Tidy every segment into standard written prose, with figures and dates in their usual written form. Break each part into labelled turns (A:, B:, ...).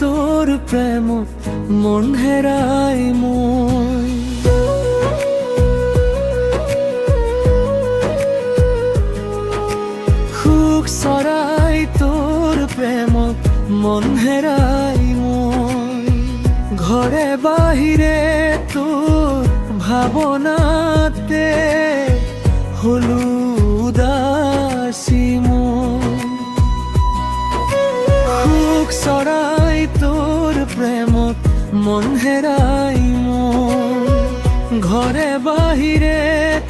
A: তোর প্রেম মন হেরাই মই। সুখ চৰাই তোর প্রেম মন হেরাই মই। ঘরে বাহিরে তোর ভাবনাতে হলু উদাসী মই। সুখ চৰাই তোর প্রেমত মন হেরাই মই। ঘরে বাহিরে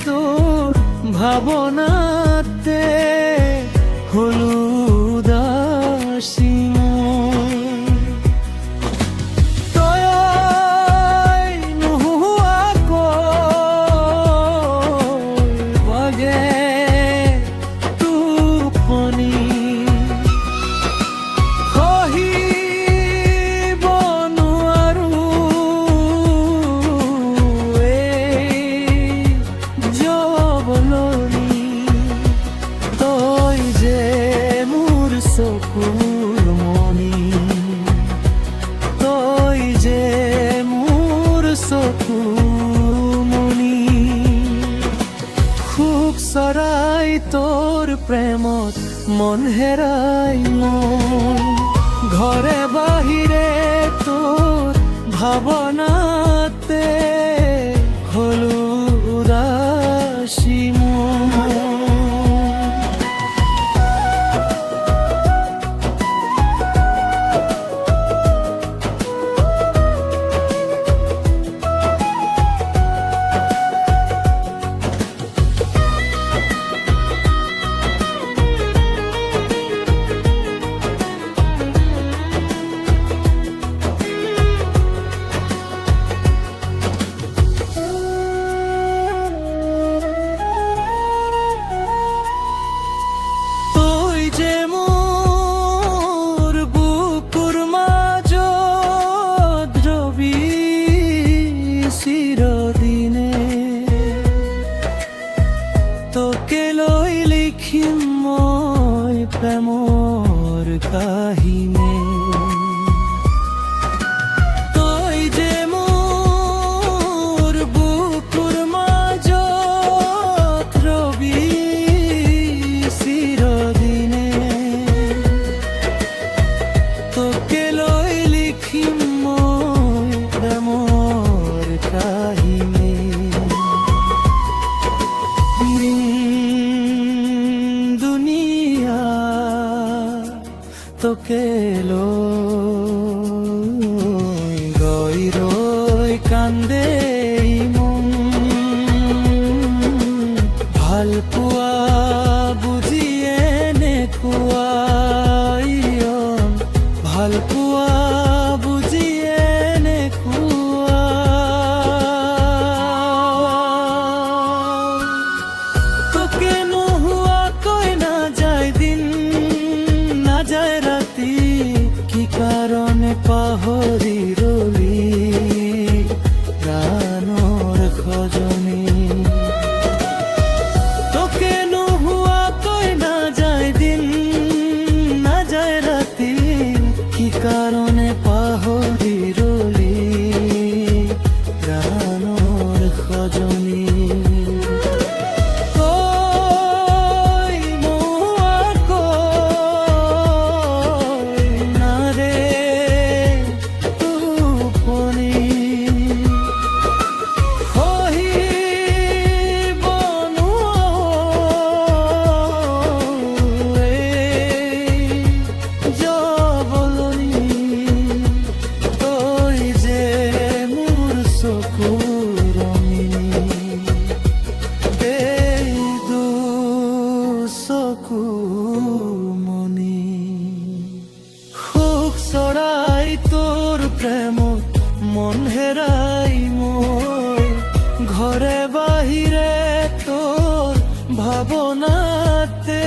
A: তোর ভাবনাতে হলু উদাসী মই। তই নোহোৱাকৈ বগে টোপনি সহিব নোৱাৰো এই জৱলনি। তই যে মোৰ চকুৰ মণি, তই যে মোৰ চকুৰ মণি। সুখ চৰাই তোৰ প্ৰেমত মন হেৰাই মই। ঘৰে বাহিৰে তোৰ ভাৱনাতে হলো উদাসী মই। চিরদিনে তোকে লৈ লিখিম মই প্ৰেমৰ কাহিনী। তই যে মোৰ বুকুৰ মাজত ৰবি চিৰদিনে। তোকে লৈ লিখিম মই প্ৰেমৰ কাহিনী। দুনিয়া তোকে লৈ গৈ ৰৈ কান্দে মন। ভাল পোৱা বুজিয়ে নেকুৱাই ভাল পোৱা বুজিয়ে নেকুৱা। তোকে নোহোৱাকৈ নাযায় দিন নাযায় ৰাতি, কি কাৰণে পাহৰি ৰলি প্ৰাণৰ খজনি। তোকে নোহোৱাকৈ নাযায় দিন নাযায় ৰাতি, কি কাৰণে পাহৰি ৰলি প্ৰাণৰ খজনি। সুখ চৰাই তোৰ প্ৰেমত মন হেৰাই মই। ঘৰে বাহিৰে তোৰ ভাৱনাতে